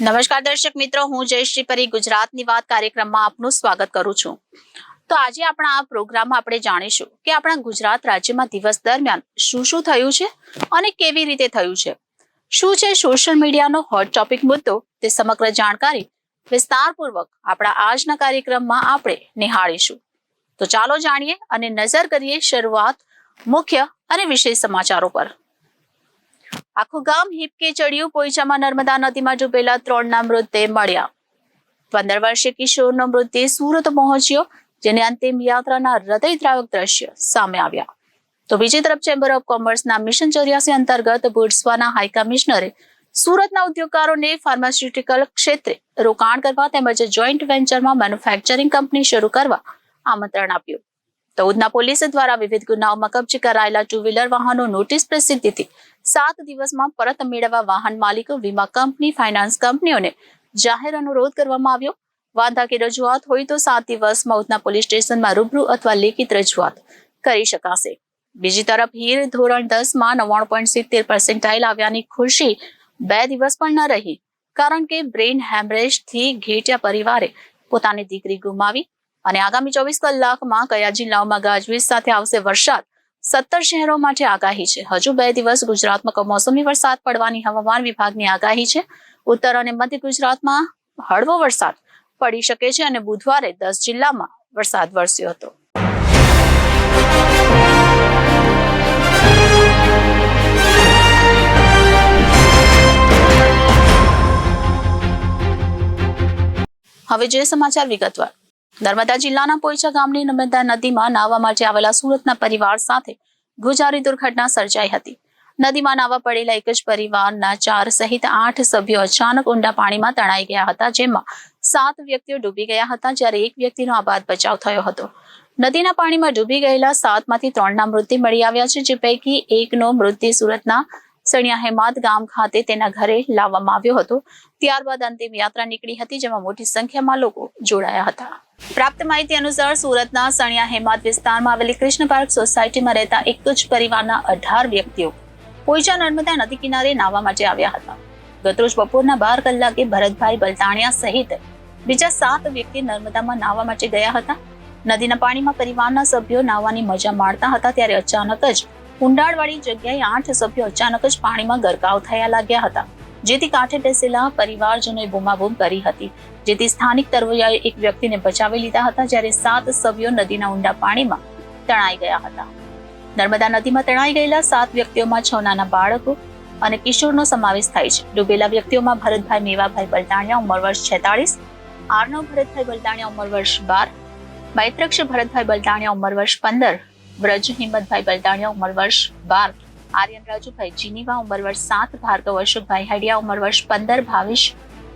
નમસ્કાર દર્શક મિત્રો, હું જયશ્રી પરી ગુજરાતની વાત કાર્યક્રમમાં આપનું સ્વાગત કરું છું. તો આજે આપણા આ પ્રોગ્રામમાં આપણે જાણીશું કે આપણા ગુજરાત રાજ્યમાં દિવસ દરમિયાન શું શું થયું છે અને કેવી રીતે થયું છે, શું છે સોશિયલ મીડિયાનો હોટ ટોપિક મુદ્દો, તે સમગ્ર જાણકારી વિસ્તારપૂર્વક આપણા આજના કાર્યક્રમમાં આપણે નિહાળીશું. તો ચાલો જાણીએ અને નજર કરીએ શરૂઆત મુખ્ય અને વિશેષ સમાચારો પર. આખું ગામ હિપકે ચડ્યું. પોઈચામાં નર્મદા નદીમાં ડૂબેલા 3ના મૃતદેહ મળ્યા. 15 વર્ષીય કિશોરનો મૃતદેહ સુરત પહોંચ્યો, જેને અંતિમ યાત્રાના હૃદયદ્રાવક દ્રશ્ય સામે આવ્યા. તો બીજી તરફ ચેમ્બર ઓફ કોમર્સના મિશન 84 અંતર્ગત બોટ્સવાના હાઈ કમિશનરે સુરતના ઉદ્યોગકારોને ફાર્માસ્યુટિકલ ક્ષેત્રે રોકાણ કરવા તેમજ જોઈન્ટ વેન્ચરમાં મેન્યુફેક્ચરિંગ કંપની શરૂ કરવા આમંત્રણ આપ્યું. તો ઉધના પોલીસ દ્વારા વિવિધ ગુનાઓમાં કબજે કરાયેલા 2 વ્હીલર વાહનો નોટિસ પ્રસિદ્ધિથી 7 દિવસમાં પરત મેળવવા વાહન માલિકો, વીમા કંપની, ફાઇનાન્સ કંપનીઓને જાહેર અનુરોધ કરવામાં આવ્યો. વાંધા કે રજૂઆત હોય તો 7 દિવસમાં ઉધના પોલીસ સ્ટેશનમાં રૂબરૂ અથવા લેખિત રજૂઆત કરી શકાશે. બીજી તરફ હીર ધોરણ 10માં 99.70% આવ્યાની ખુશી 2 દિવસ પણ ન રહી, કારણ કે બ્રેઇન હેમરેજથી ઘેટિયા પરિવારે પોતાની દીકરી ગુમાવી અને આગામી 24 કલાકમાં કયા જિલ્લાઓમાં ગાજવીજ સાથે આવશે વરસાદ, 17 શહેરો માટે આગાહી છે. હજુ 2 દિવસ ગુજરાતમાં કમોસમી વરસાદ પડવાની હવામાન વિભાગની આગાહી છે. ઉત્તર અને મધ્ય ગુજરાતમાં હળવો વરસાદ પડી શકે છે અને બુધવારે 10 જિલ્લામાં વરસાદ વરસ્યો હતો. હવે જે સમાચાર વિગતવાર. નર્મદા જિલ્લાના પોઈચા ગામની નર્મદા નદીમાં નાહવા માટે આવેલા સુરતના પરિવાર સાથે ગુજારી દુર્ઘટના સર્જાઈ હતી. નદીમાં નાહવા પડેલા એક જ પરિવારના 4 સહિત 8 સભ્યો અચાનક ઊંડા પાણીમાં તણાઈ ગયા હતા, જેમાં 7 વ્યક્તિઓ ડૂબી ગયા હતા, જ્યારે એક વ્યક્તિનો આબાદ બચાવ થયો હતો. નદીના પાણીમાં ડૂબી ગયેલા 7માંથી 3ના મૃતદેહ મળી આવ્યા છે, જે પૈકી એકનો મૃતદેહ સુરતના સણિયા હેમાદ ગામ ખાતે તેના ઘરે લાવવામાં આવ્યો હતો. ત્યારબાદ અંતિમ યાત્રા નીકળી હતી, જેમાં મોટી સંખ્યામાં લોકો જોડાયા હતા. પ્રાપ્ત માહિતી અનુસાર સુરતના સણિયા હેમાદ વિસ્તારમાં આવેલી કૃષ્ણ પાર્ક સોસાયટીમાં રહેતા એક જ પરિવારના 18 વ્યક્તિઓ પોઈચા નર્મદા નદી કિનારે નાહવા માટે આવ્યા હતા. ગતરોજ બપોરના 12 કલાકે ભરતભાઈ બલદાણિયા સહિત બીજા 7 વ્યક્તિ નર્મદામાં નાહવા માટે ગયા હતા. નદીના પાણીમાં પરિવારના સભ્યો નાહવાની મજા માણતા હતા, ત્યારે અચાનક જ ઊંડાણવાળી જગ્યાએ 8 સભ્યો અચાનક જ પાણીમાં ગરકાવ થયા લાગ્યા હતા, જેથી કાંઠે બેસેલા પરિવારજનોએ બૂમાબૂમ કરી હતી, જેથી સ્થાનિક તરવૈયાએ એક વ્યક્તિને બચાવી લીધા હતા, જ્યારે 7 સભ્યો નદીના ઊંડા પાણીમાં તણાઈ ગયા હતા. નર્મદા નદીમાં તણાઈ ગયેલા 7 વ્યક્તિઓમાં 6 નાના બાળકો અને કિશોરનો સમાવેશ થાય છે. ડૂબેલા વ્યક્તિઓમાં ભરતભાઈ મેવાભાઈ બલદાણિયા ઉંમર વર્ષ 46, આર્નવ ભરતભાઈ બલદાણિયા ઉંમર વર્ષ 12, મૈત્રક્ષ ભરતભાઈ બલદાણિયા ઉંમર વર્ષ 15, વ્રજ હિંમતભાઈ બલદાણિયા ઉંમર વર્ષ 12, આર્યન રાજુભાઈ જીનીવા ઉંમર વર્ષ 7, ભાર્ગવ અશોકભાઈ હડિયા ઉંમર વર્ષ 15, ભાવિશ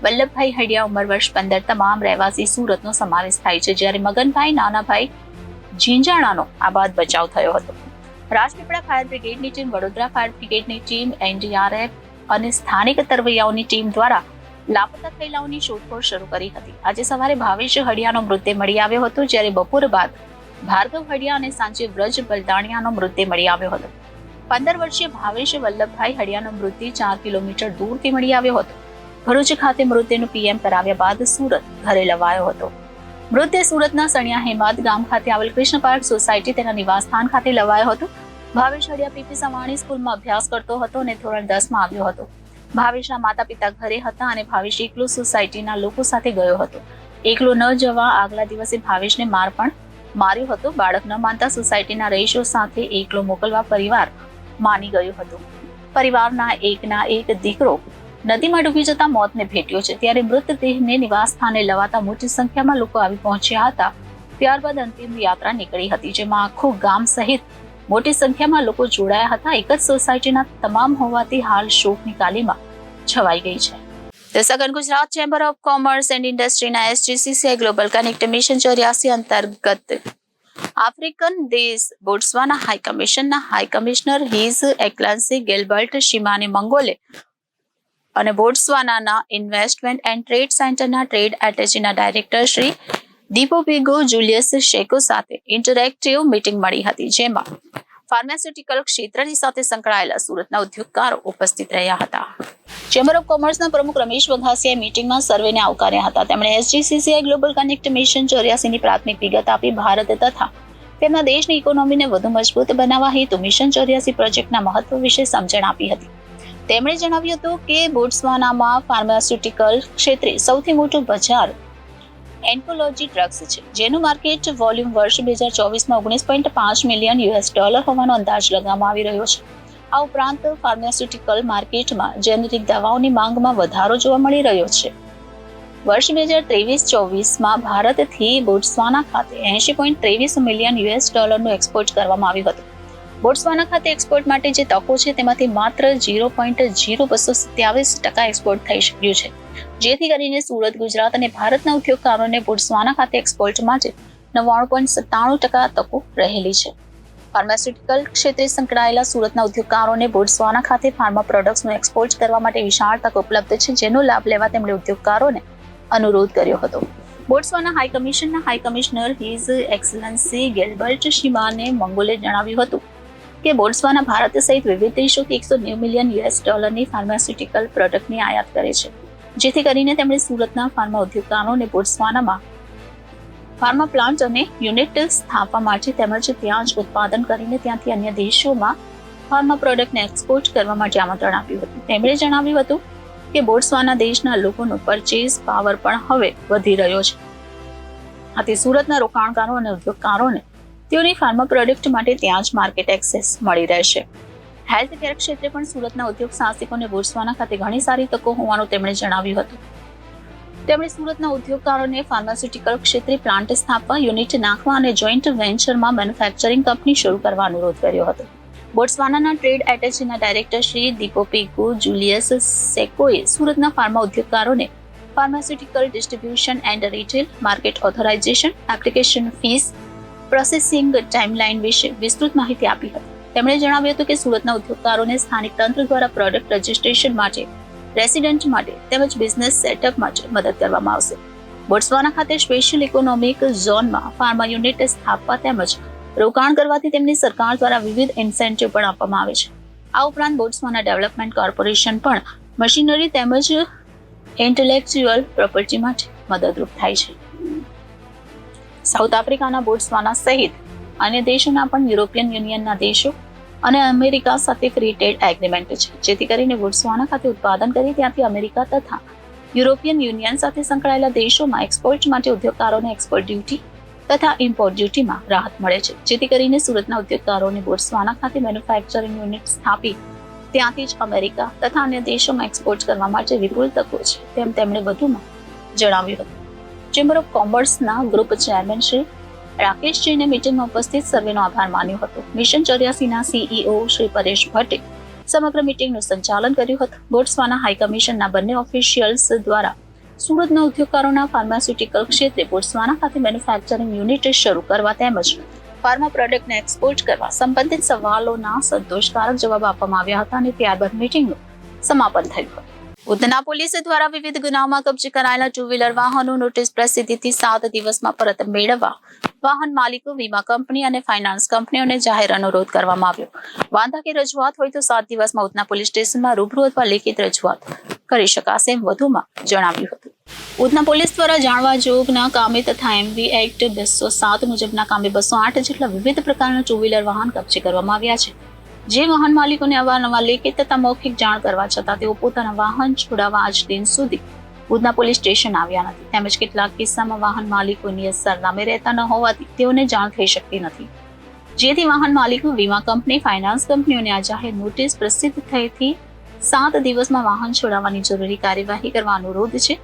વલ્લભભાઈ હડિયા ઉંમર વર્ષ 15 તમામ રહેવાસી સુરતનો સમાવેશ થાય છે, જ્યારે મગનભાઈ નાનાભાઈ ઝીંઝાણાનો આબાદ બચાવ થયો હતો. રાજપીપળા ફાયર બ્રિગેડની ટીમ, વડોદરા ફાયર બ્રિગેડની ટીમ, એનડીઆરએફ અને સ્થાનિક તરવૈયાઓની ટીમ દ્વારા લાપતા થયેલાઓની શોધખોળ શરૂ કરી હતી. આજે સવારે ભાવેશ હડિયાનો મૃતદેહ મળી આવ્યો હતો, જ્યારે બપોર બાદ ભાર્ગવ હડિયા અને સાંજે વ્રજ બલદાણિયાનો મૃતદેહ મળી આવ્યો હતો. 15 વર્ષીય ભાવેશ વલ્લભભાઈ હડિયાનો મૃતદેહ 4 કિલોમીટર દૂરથી મળી આવ્યો હતો. ભરૂચ ખાતે મૃતદેહનું પીએમ કરાવ્યા બાદ સુરત ઘરે લવાયો હતો. મૃતદેહ સુરતના સણિયા હેમાદ ગામ ખાતે આવેલ કૃષ્ણ પાર્ક સોસાયટી તેના નિવાસસ્થાન ખાતે લવાયો હતો. ભાવેશ હડિયા પીપી સવાણી સ્કૂલમાં અભ્યાસ કરતો હતો અને ધોરણ 10માં આવ્યો હતો. ભાવેશના માતા પિતા ઘરે હતા અને ભાવેશ એકલો સોસાયટીના લોકો સાથે ગયો હતો. એકલો ન જવા આગલા દિવસે ભાવેશને માર પણ માર્યો હતો. બાળક ન માનતા સોસાયટીના રહીશો સાથે એકલો મોકલવા પરિવાર માની ગયું હતું. પરિવારના એકના એક દીકરો નદીમાં ડૂબી જતા મોતને ભેટ્યો છે, ત્યારે મૃતદેહને નિવાસ સ્થાને લવાતા મોટી સંખ્યામાં લોકો આવી પહોંચ્યા હતા. ત્યારબાદ અંતિમ યાત્રા નીકળી હતી, જેમાં આખું ગામ સહિત મોટી સંખ્યામાં લોકો જોડાયા હતા. એક જ સોસાયટીના તમામ હોવાથી હાલ શોકની કાલીમાં છવાઈ ગઈ છે. દર્શક, Gujarat chamber of commerce and ઇન્ડસ્ટ્રીના SGCCI ગ્લોબલ કનેક્ટ મિશન 84 અંતર્ગત આફ્રિકન દેશ બોટ્સવાના હાઈ કમિશનના high commissioner His Excellency Gilbert Shimane Mangole અને બોટ્સવાનાના ઇન્વેસ્ટમેન્ટ એન્ડ ટ્રેડ સેન્ટરના ટ્રેડ એટેચીના director Shri Dipopigo Julius Sheko સાથે ઇન્ટરેક્ટિવ મીટિંગ મળી હતી, જેમાં ફાર્માસ્યુટિકલ ક્ષેત્રની સાથે સંકળાયેલા સુરતના ઉદ્યોગકારો ઉપસ્થિત રહ્યા હતા. ચેમ્બર ઓફ કોમર્સના પ્રમુખ રમેશ વઘાસિયાએ મીટિંગમાં સર્વેને આવકાર્યા હતા. તેમણે SGCCI ગ્લોબલ કનેક્ટ મિશન 84 ની પ્રાથમિક વિગત આપી ભારત તથા તેમના દેશની ઇકોનોમીને વધુ મજબૂત બનાવવા હેતુ મિશન 84 પ્રોજેક્ટના મહત્વ વિશે સમજણ આપી હતી. તેમણે જણાવ્યું હતું કે બોટ્સવાનામાં ફાર્માસ્યુટિકલ ક્ષેત્રે સૌથી મોટું બજાર એન્કોલોજી ડ્રગ્સ છે, જેનું માર્કેટ વોલ્યુમ વર્ષ 2024માં $19.5 મિલિયન હોવાનો અંદાજ લગાવવામાં આવી રહ્યો છે. આ ઉપરાંત ફાર્માસ્યુટિકલ માર્કેટમાં જેનેરિક દવાઓની માંગમાં વધારો જોવા મળી રહ્યો છે. વર્ષ 2023-24માં ભારતથી બોટ્સવાના ખાતે $80.23 મિલિયન નું એક્સપોર્ટ કરવામાં આવ્યું હતું. બોટ્સવાના ખાતે એક્સપોર્ટ માટે જે તકો છે તેમાંથી માત્ર 0.0227% એક્સપોર્ટ થઈ શક્યું છે, જેથી કરીને સુરત, ગુજરાત અને ભારતના ઉદ્યોગકારોને બોટ્સવાના ખાતે એક્સપોર્ટ માટે 99.97% તકો રહેલી છે. ફાર્માસ્યુટિકલ ક્ષેત્રે સંકળાયેલા સુરતના ઉદ્યોગકારોને બોટ્સવાના ખાતે ફાર્મા પ્રોડક્ટ્સનું એક્સપોર્ટ કરવા માટે વિશાળ તક ઉપલબ્ધ છે, જેનો લાભ લેવા તેમણે ઉદ્યોગકારોને અનુરોધ કર્યો હતો. બોટ્સવાના હાઈ કમિશનના high commissioner His excellency Gilbert શિમાને મંગોલે જણાવ્યું હતું કે બોટ્સવાના ભારત સહિત વિવિધ દેશોથી $190 મિલિયન ની ફાર્માસ્યુટિકલ પ્રોડક્ટની આયાત કરે છે, જેથી કરીને તેમણે સુરતના ફાર્મા ઉદ્યોગકારોને બોટ્સવાનામાં ફાર્મા પ્લાન્ટ અને યુનિટ સ્થાપવા માટે તેમજ ત્યાં જ ઉત્પાદન કરીને ત્યાંથી અન્ય દેશોમાં ફાર્મા પ્રોડક્ટને એક્સપોર્ટ કરવા માટે આમંત્રણ આપ્યું હતું. તેમણે જણાવ્યું હતું કે બોટ્સવાના દેશના લોકોનો પરચેઝ પાવર પણ હવે વધી રહ્યો છે. આથી સુરતના રોકાણકારો અને ઉદ્યોગકારોને તેઓની ફાર્મા પ્રોડક્ટ માટે ત્યાં જ માર્કેટ એક્સેસ મળી રહેશે. હેલ્થ કેર ક્ષેત્રે પણ સુરતના ઉદ્યોગ સાહસિકોને બોટ્સવાના ખાતે ઘણી સારી તકો હોવાનું તેમણે જણાવ્યું હતું. તેમણે સુરતના ઉદ્યોગકારોને ફાર્માસ્યુટિકલ ક્ષેત્રે પ્લાન્ટ સ્થાપવા, યુનિટ નાખવા અને જોઈન્ટ વેન્ચરમાં મેન્યુફેક્ચરિંગ કંપની શરૂ કરવા અનુરોધ કર્યો હતો. બોટ્સવાનાના ટ્રેડ એટેચીના ડાયરેક્ટર શ્રી દીપોપિકુ જુલિયસ સેકોએ સુરતના ફાર્મા ઉદ્યોગકારોને pharmaceutical distribution and retail, market authorisation, application fees, processing timeline વિશે વિસ્તૃત માહિતી આપી હતી. તેમણે જણાવ્યું હતું કે સુરતના ઉદ્યોગકારોને સ્થાનિક તંત્ર દ્વારા પ્રોડક્ટ રજિસ્ટ્રેશન માટે, રેસિડેન્ટ માટે તેમજ બિઝનેસ સેટઅપ માટે મદદ કરવામાં આવશે. બોટ્સવાના ખાતે સ્પેશિયલ ઇકોનોમિક ઝોનમાં ફાર્મા યુનિટ સ્થાપવા તેમજ રોકાણ કરવાથી તેમની સરકાર દ્વારા વિવિધ ઇન્સેન્ટિવ પણ આપવામાં આવે છે. આ ઉપરાંત બોટ્સવાના ડેવલપમેન્ટ કોર્પોરેશન પણ મશીનરી તેમજ ઇન્ટેલેક્ચ્યુઅલ પ્રોપર્ટી માટે મદદરૂપ થાય છે. સાઉથ આફ્રિકાના બોટ્સવાના સહિત અન્ય દેશોના પણ યુરોપિયન યુનિયનના દેશો અને અમેરિકા સાથે ફ્રી ટ્રેડ એગ્રીમેન્ટ છે, જેથી કરીને બોટ્સવાના ખાતે ઉત્પાદન કરી ત્યાંથી અમેરિકા તથા યુરોપિયન યુનિયન સાથે સંકળાયેલા દેશોમાં એક્સપોર્ટ માટે ઉદ્યોગકારોને એક્સપોર્ટ ડ્યુટી તથા ઇમ્પોર્ટ ડ્યુટીમાં રાહત મળે છે, જેથી કરીને સુરતના ઉદ્યોગકારોને બોટ્સવાના ખાતે મેન્યુફેક્ચરિંગ યુનિટ સ્થાપી ત્યાંથી જ અમેરિકા તથા અન્ય દેશોમાં એક્સપોર્ટ કરવા માટે વિપુલ તકો છે, તેમ તેમણે વધુમાં જણાવ્યું હતું. ચેમ્બર ઓફ કોમર્સના ગ્રુપ ચેરમેન શ્રી રાકેશ જૈને મીટિંગમાં ઉપસ્થિત સર્વેનો આભાર માન્યો હતો. મિશન 84ના CEO શ્રી પરેશ ભટ્ટે સમગ્ર મીટિંગનું સંચાલન કર્યું હતું. બોટ્સવાના હાઈ કમિશનના બંને ઓફિશિયલ્સ દ્વારા સુરતના ઉદ્યોગકારોના ફાર્માસ્યુટિકલ ક્ષેત્રે બોટ્સવાના ખાતે મેન્યુફેક્ચરિંગ યુનિટ શરૂ કરવા તેમજ ફાર્મા પ્રોડક્ટને એક્સપોર્ટ કરવા સંબંધિત સવાલોના સંતોષકારક જવાબ આપવામાં આવ્યા હતા અને ત્યારબાદ મીટિંગનું સમાપન થયું હતું. ઉધના પોલીસ દ્વારા વિવિધ ગુનાઓમાં કબજે કરાયેલા 2 વ્હીલર વાહનો નોટિસ પ્રસિદ્ધિથી 7 દિવસમાં પરત મેળવવા વાહન માલિકો, વીમા કંપની અને ફાઇનાન્સ કંપનીઓને જાહેર અનુરોધ કરવામાં આવ્યો. વાંધા કે રજૂઆત હોય તો 7 દિવસમાં ઉધના પોલીસ સ્ટેશનમાં રૂબરૂ અથવા લેખિત રજૂઆત કરી શકાશે એમ વધુમાં જણાવ્યું હતું. ઉધના પોલીસ દ્વારા જાણવા જોગના કામે તથા MV એક્ટ 207 મુજબના કામે 208 જેટલા વિવિધ પ્રકારના 2 વ્હીલર વાહન કબજે કરવામાં આવ્યા છે. જે વાહન માલિકોને અવારનવાર લેખિત તથા મૌખિક જાણ કરવા છતાં તેઓ પોતાના વાહન છોડાવવા આજ દિન સુધી ઉધના પોલીસ સ્ટેશન આવ્યા નથી, તેમજ કેટલાક કિસ્સામાં વાહન માલિકો નિયત સરનામે રહેતા ન હોવાથી તેઓને જાણ થઈ શકતી નથી, જેથી વાહન માલિકો, વીમા કંપની, ફાઇનાન્સ કંપનીઓને આ જાહેર નોટિસ પ્રસિદ્ધ થયેથી 7 દિવસમાં વાહન છોડાવવાની જરૂરી કાર્યવાહી કરવા અનુરોધ છે.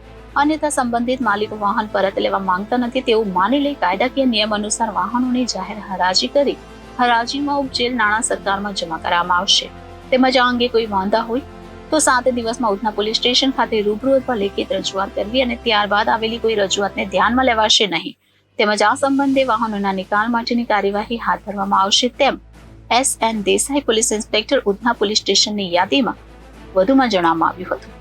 અન્યથા સંબંધિત માલિકો વાહન પરત લેવા માંગતા નથી તેવું માની લઈ કાયદાકીય નિયમ અનુસાર વાહનોની જાહેર હરાજી કરી હરાજીમાં ઉપજેલ નાણાં સરકારમાં જમા કરવામાં આવશે. તેમજ આ અંગે કોઈ વાંધા હોય તો 7 દિવસમાં ઉધના પોલીસ સ્ટેશન ખાતે રૂબરૂ અથવા લેખિત રજૂઆત કરવી અને ત્યારબાદ આવેલી કોઈ રજૂઆતને ધ્યાનમાં લેવાશે નહીં. તેમજ આ સંબંધે વાહનોના નિકાલ માટેની કાર્યવાહી હાથ ધરવામાં આવશે તેમ SN Desai police inspector Udhna police સ્ટેશનની યાદીમાં વધુમાં જણાવવામાં આવ્યું હતું.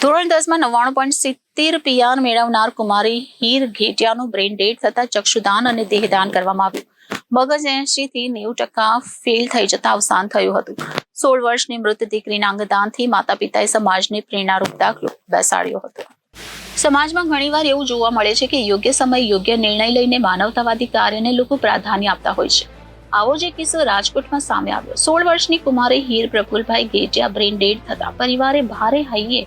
ધોરણ 10માં 99.70 PR મેળવનાર કુમારી હીર ઘેટિયાનું બ્રેઇન ડેડ થતા ચક્ષુદાન અને દેહદાન કરવામાં આવ્યું. મગજ 80 થી 90% ફેલ થઈ જતા અવસાન થયું હતું. 16 વર્ષની મૃત દીકરીના અંગદાનથી માતા પિતાએ સમાજને પ્રેરણારૂપ દાખલો બેસાડ્યો હતો. સમાજમાં ઘણીવાર એવું જોવા મળે છે કે યોગ્ય સમય યોગ્ય નિર્ણય લઈને માનવતાવાદી કાર્યને લોકો પ્રાધાન્ય આપતા હોય છે. આવો જ એક કિસ્સો રાજકોટમાં સામે આવ્યો. 16 વર્ષની કુમારી હીર પ્રફુલભાઈ ગેટિયા બ્રેઇન ડેડ થતા પરિવારે ભારે હૈયે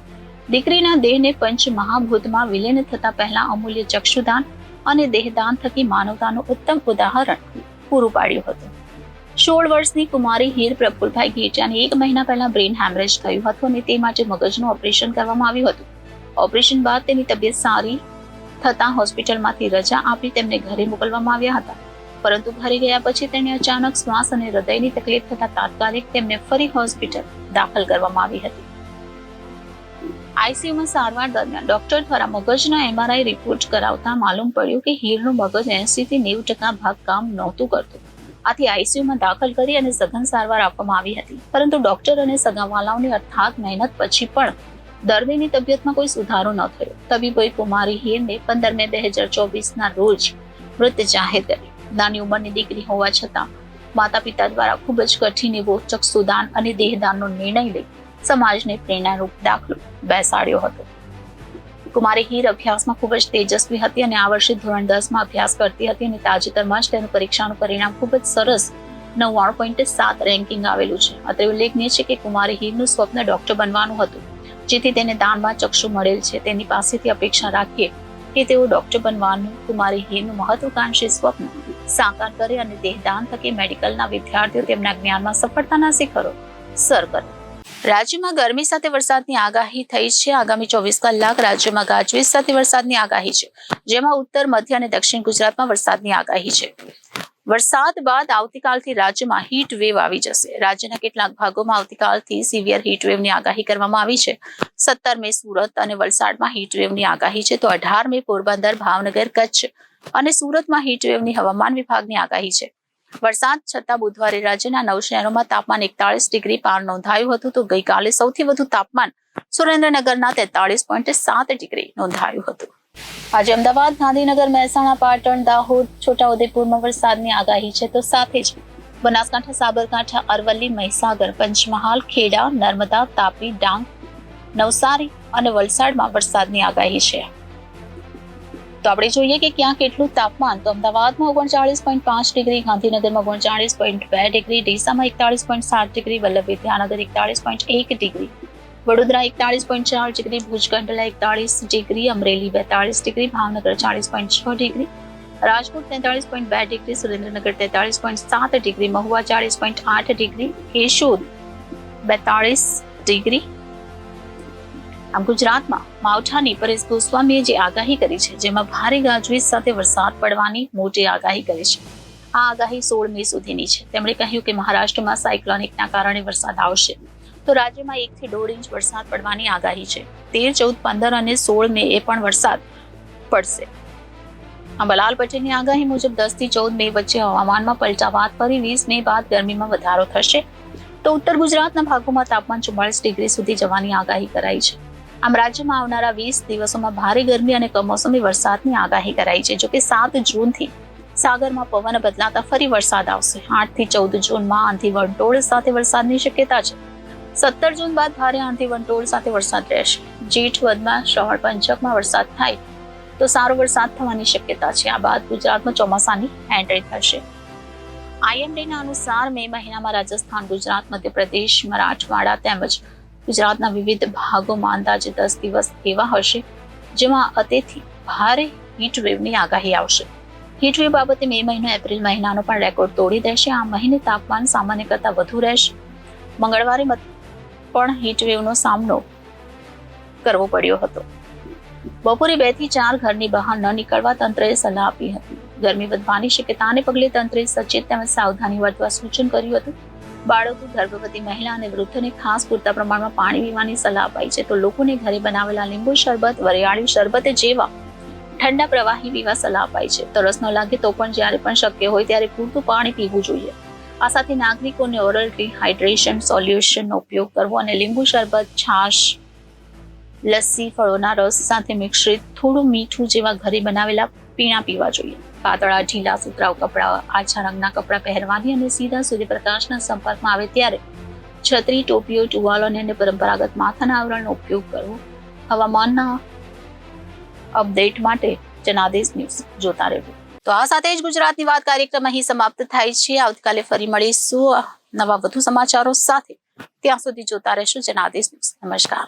દીકરીના દેહને પંચમહાભૂતમાં વિલીન થતા પહેલા અમૂલ્ય ચક્ષુદાન અને દેહદાન થકી માનવતાનું ઉત્તમ ઉદાહરણ પૂરું પાડ્યું હતું. 16 વર્ષની કુમારી હીર પ્રફુલભાઈ ગેટિયાને 1 મહિના પહેલા બ્રેઇન હેમરેજ થયું હતું અને તે માટે મગજનું ઓપરેશન કરવામાં આવ્યું હતું. ઓપરેશન બાદ તેની તબિયત સારી થતા હોસ્પિટલમાંથી રજા આપી તેમને ઘરે મોકલવામાં આવ્યા હતા. પરંતુ ઘરે ગયા પછી તેને અચાનક શ્વાસ અને હૃદયની તકલીફ થતા તાત્કાલિક તેમને ફરી હોસ્પિટલ દાખલ કરવામાં આવી હતી. આઈસીયુમાં સારવાર દરમિયાન ડોક્ટર દ્વારા મગજના એમઆરઆઈ રિપોર્ટ કરાવતા માલુમ પડ્યું કે હીરનું મગજ 80 થી 90% ભાગ કામ નહોતું કરતું. આથી આઈસીયુમાં દાખલ કરી અને સઘન સારવાર આપવામાં આવી હતી. પરંતુ ડોક્ટર અને સગાવાલાઓની અથાગ મહેનત પછી પણ દર્દીની તબિયતમાં કોઈ સુધારો ન થયો. તબીબોએ કુમારી હીરને 15 મે 2024ના રોજ મૃત જાહેર કરી. નાની ઉંમરની દીકરી હોવા છતાં માતા પિતા દ્વારા ખૂબ જ કઠિન એવો ચક્ષુદાન અને દેહદાનનો નિર્ણય લઈ સમાજને પ્રેરણારૂપ દાખલો બેસાડ્યો હતો. કુમારી હીર અભ્યાસમાં ખૂબ જ તેજસ્વી હતી અને આ વર્ષે ધોરણ 10માં અભ્યાસ કરતી હતી અને તાજેતરમાં જ તેનું પરીક્ષાનું પરિણામ ખૂબ જ સરસ 99.7 રેન્કિંગ આવેલું છે. અત્રે ઉલ્લેખનીય છે કે કુમારી હીરનું સ્વપ્ન ડોક્ટર બનવાનું હતું, જેથી તેને દાનમાં ચક્ષુ મળેલ છે. તેની પાસેથી અપેક્ષા રાખીએ કે તેઓ ડોક્ટર બનવાનું કુમારી હીરનું મહત્વાકાંક્ષી સ્વપ્ન સાકાર કરે અને દેહદાન થકી મેડિકલના વિદ્યાર્થીઓ તેમના જ્ઞાનમાં સફળતાના શિખરો સર કરે. રાજ્યમાં ગરમી સાથે વરસાદની આગાહી થઈ છે. આગામી 24 કલાક રાજ્યમાં ગાજવીજ સાથે વરસાદની આગાહી છે, જેમાં ઉત્તર, મધ્ય અને દક્ષિણ ગુજરાતમાં વરસાદની આગાહી છે. વરસાદ બાદ આવતીકાલથી રાજ્યમાં હીટ વેવ આવી જશે. રાજ્યના કેટલાક ભાગોમાં આવતીકાલથી સિવિયર હીટ વેવની આગાહી કરવામાં આવી છે. 17 મે સુરત અને વલસાડમાં હીટ વેવની આગાહી છે, તો 18 મે પોરબંદર, ભાવનગર, કચ્છ અને સુરતમાં હીટ વેવની હવામાન વિભાગની આગાહી છે. વરસાદ છતાં બુધવારે રાજ્યના 9 શહેરોમાં તાપમાન 41 ડિગ્રી પાર નોંધાયું હતું, તો ગઈકાલે સૌથી વધુ તાપમાન સુરેન્દ્રનગરના 43.7 ડિગ્રી નોંધાયું હતું. આજે અમદાવાદ, ગાંધીનગર, મહેસાણા, પાટણ, દાહોદ, છોટાઉદેપુરમાં વરસાદની આગાહી છે, તો સાથે જ બનાસકાંઠા, સાબરકાંઠા, અરવલ્લી, મહીસાગર, પંચમહાલ, ખેડા, નર્મદા, તાપી, ડાંગ, નવસારી અને વલસાડમાં વરસાદની આગાહી છે. તો આપણે જોઈએ કે ક્યાં કેટલું તાપમાન. તો અમદાવાદમાં 39.5 ડિગ્રી, ગાંધીનગરમાં 39.2 ડિગ્રી, ડીસામાં 41.7 degree, Vallabh Vidyanagar 41.1 degree, Vadodara 41.4 degree, Bhuj Kandla 41 degree, Amreli 42 degree, Bhavnagar 40.6 degree, Rajkot 43.2 degree, Surendranagar 43.7 degree, Mahuva 40.8 degree, Keshod 42 degree. આમ ગુજરાતમાં માવઠાની પરેશ ગોસ્વામીએ જે આગાહી કરી છે, જેમાં ભારે ગાજવીજ સાથે વરસાદ પડવાની મોટી આગાહી કરી છે. આ આગાહી 16 મે સુધીની છે. તેમણે કહ્યું કે મહારાષ્ટ્રમાં સાયક્લોનિકના કારણે વરસાદ આવશે, તો રાજ્યમાં 1 થી 1.5 ઇંચ વરસાદ પડવાની આગાહી છે. 13, 14, 15 અને 16 મે એ પણ વરસાદ પડશે. અંબાલાલ પટેલની આગાહી મુજબ 10 થી 14 મે વચ્ચે હવામાનમાં પલટા બાદ ફરી 20 મે બાદ ગરમીમાં વધારો થશે, તો ઉત્તર ગુજરાતના ભાગોમાં તાપમાન 44 ડિગ્રી સુધી જવાની આગાહી કરાઈ છે. આમ રાજ્યમાં આવનારા 20 દિવસોમાં ભારે ગરમી અને કમોસમી વરસાદની આગાહી કરાઈ છે. જોકે 7 જૂનથી સાગરમાં પવન બદલાતા ફરી વરસાદ આવશે. 8 થી 14 જૂનમાં આંધી વંટોળ સાથે વરસાદની શક્યતા છે. 17 જૂન બાદ ભારે આંધી વંટોળ સાથે વરસાદ રહેશે. જેઠ વધમાં શ્રવણ પંચકમાં વરસાદ થાય તો સારો વરસાદ થવાની શક્યતા છે. આ બાદ ગુજરાતમાં ચોમાસાની એન્ટ્રી થશે. આઈએમડીના અનુસાર મે મહિનામાં રાજસ્થાન, ગુજરાત, મધ્યપ્રદેશ, મરાઠવાડા તેમજ ગુજરાતના વિવિધ ભાગોમાં અંદાજે 10 દિવસ એવા હશે, જેમાં અતિથી ભારે હીટવેવની આગાહી આવશે. હીટવેવ બાબતે મે મહિનો એપ્રિલ મહિનાનો પણ રેકોર્ડ તોડી દેશે. આ મહિને તાપમાન સામાન્ય કરતાં વધુ રહેશે. મંગળવારે પણ હીટવેવનો સામનો કરવો પડ્યો હતો. બપોરે 2 થી 4 ઘરની બહાર ન નીકળવા તંત્રએ સલાહ આપી હતી. ગરમી વધવાની શક્યતાને પગલે તંત્રએ સચેત તેમજ સાવધાની વર્તવા સૂચન કર્યું હતું. બાળકો, ગર્ભવતી મહિલા અને વૃદ્ધોને ખાસ પૂરતા પ્રમાણમાં પાણી પીવાની સલાહ અપાઈ છે, તો લોકોને ઘરે બનાવેલા લીંબુ શરબત, વરિયાળી શરબત જેવા ઠંડા પ્રવાહી પીવા સલાહ અપાઈ છે. તરસ ન લાગે તો પણ જ્યારે પણ શક્ય હોય ત્યારે પૂરતું પાણી પીવું જોઈએ. આ સાથે નાગરિકોને ઓરલ ડિહાઇડ્રેશન સોલ્યુશનનો ઉપયોગ કરવો અને લીંબુ શરબત, છાશ, લસ્સી, ફળોના રસ સાથે મિશ્રિત થોડું મીઠું જેવા ઘરે બનાવેલા પીણા પીવા જોઈએ. પાતળા ઢીલા સુતરાઉ કપડાં, આછા રંગના કપડાં પહેરવાની અને સીધા સૂર્યપ્રકાશના સંપર્કમાં આવે ત્યારે છત્રી, ટોપીઓ, ટુવાલોને અને પરંપરાગત માથાના આવરણનો ઉપયોગ કરવો. હવામાનના અપડેટ માટે જનાદેશ ન્યૂઝ જોતા રહેવું. તો આ સાથે જ ગુજરાતની વાત કાર્યક્રમ અહીં સમાપ્ત થાય છે. આવતીકાલે ફરી મળીશું નવા વધુ સમાચારો સાથે. ત્યાં સુધી જોતા રહેશો જનાદેશ ન્યૂઝ. નમસ્કાર.